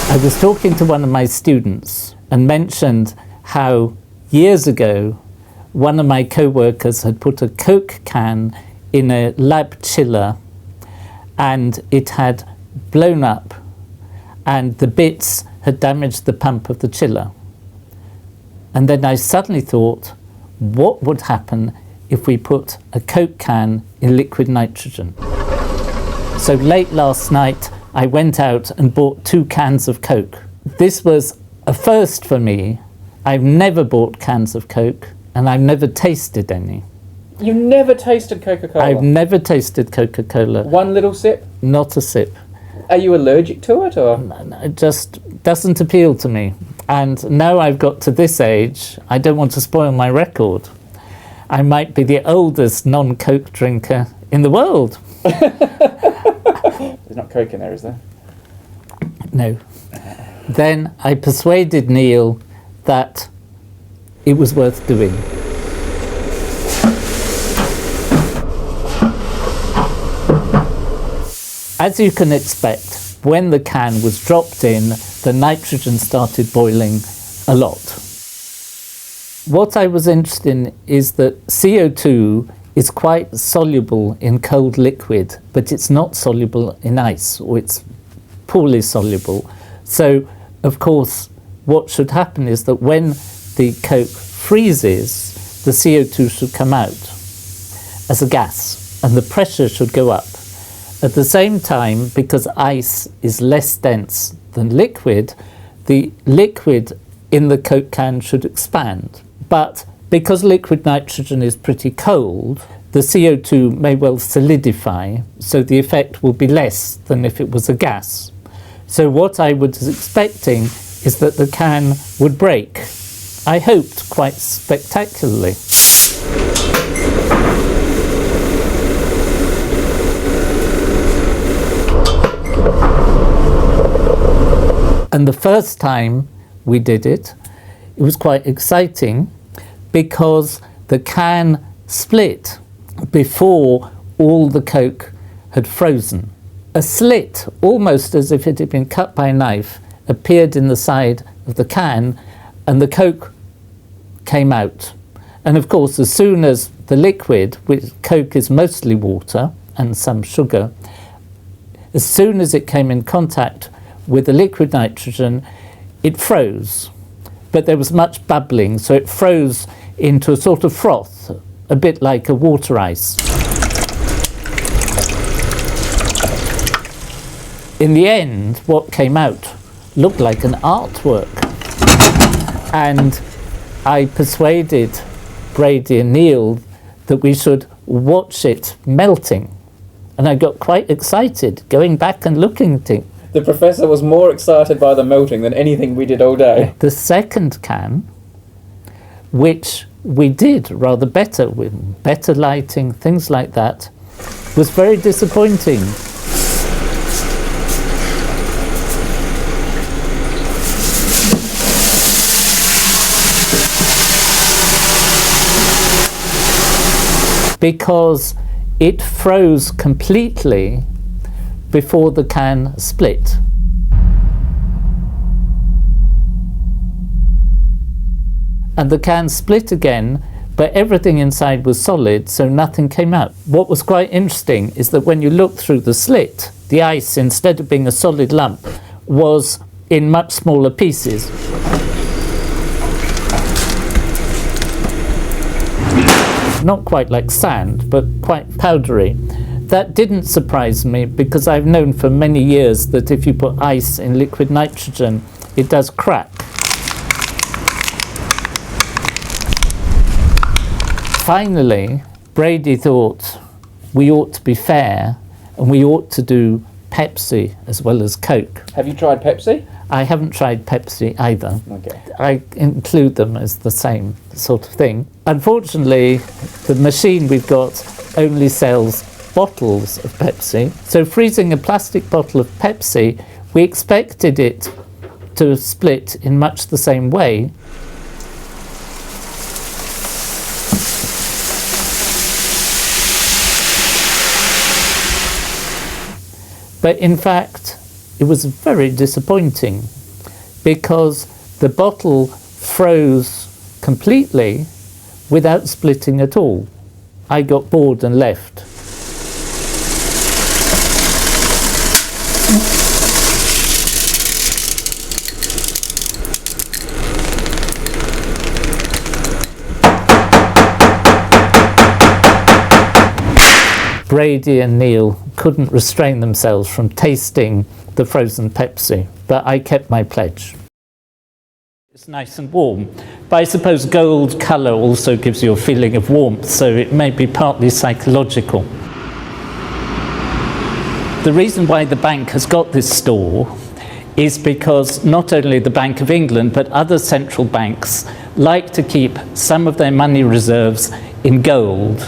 I was talking to one of my students and mentioned how years ago one of my co-workers had put a Coke can in a lab chiller and it had blown up and the bits had damaged the pump of the chiller. And then I suddenly thought, what would happen if we put a Coke can in liquid nitrogen? So late last night, I went out and bought 2 cans of Coke. This was a first for me. I've never bought cans of Coke and I've never tasted any. You never tasted Coca-Cola? I've never tasted Coca-Cola. One little sip? Not a sip. Are you allergic to it, or? No, it just doesn't appeal to me. And now I've got to this age, I don't want to spoil my record. I might be the oldest non-Coke drinker in the world. There's not Coke in there, is there? No. Then I persuaded Neil that it was worth doing. As you can expect, when the can was dropped in, the nitrogen started boiling a lot. What I was interested in is that CO2 is quite soluble in cold liquid, but it's not soluble in ice, or it's poorly soluble. So, of course, what should happen is that when the Coke freezes, the CO2 should come out as a gas, and the pressure should go up. At the same time, because ice is less dense than liquid, the liquid in the Coke can should expand. But because liquid nitrogen is pretty cold, the CO2 may well solidify, so the effect will be less than if it was a gas. So what I was expecting is that the can would break. I hoped quite spectacularly. And the first time we did it, it was quite exciting because the can split before all the Coke had frozen. A slit, almost as if it had been cut by a knife, appeared in the side of the can and the Coke came out. And of course, as soon as the liquid, which Coke is mostly water and some sugar, as soon as it came in contact with the liquid nitrogen, it froze. But there was much bubbling, so it froze into a sort of froth, a bit like a water ice. In the end, what came out looked like an artwork. And I persuaded Brady and Neil that we should watch it melting. And I got quite excited going back and looking at it. The professor was more excited by the melting than anything we did all day. The second can, which we did rather better, with better lighting, things like that, was very disappointing. Because it froze completely before the can split. And the can split again, but everything inside was solid, so nothing came out. What was quite interesting is that when you look through the slit, the ice, instead of being a solid lump, was in much smaller pieces. Not quite like sand, but quite powdery. That didn't surprise me because I've known for many years that if you put ice in liquid nitrogen, it does crack. Finally, Brady thought we ought to be fair and we ought to do Pepsi as well as Coke. Have you tried Pepsi? I haven't tried Pepsi either. Okay. I include them as the same sort of thing. Unfortunately, the machine we've got only sells bottles of Pepsi. So freezing a plastic bottle of Pepsi, we expected it to split in much the same way. But in fact, it was very disappointing because the bottle froze completely without splitting at all. I got bored and left. Brady and Neil couldn't restrain themselves from tasting the frozen Pepsi, but I kept my pledge. It's nice and warm, but I suppose gold colour also gives you a feeling of warmth, so it may be partly psychological. The reason why the bank has got this store is because not only the Bank of England, but other central banks like to keep some of their money reserves in gold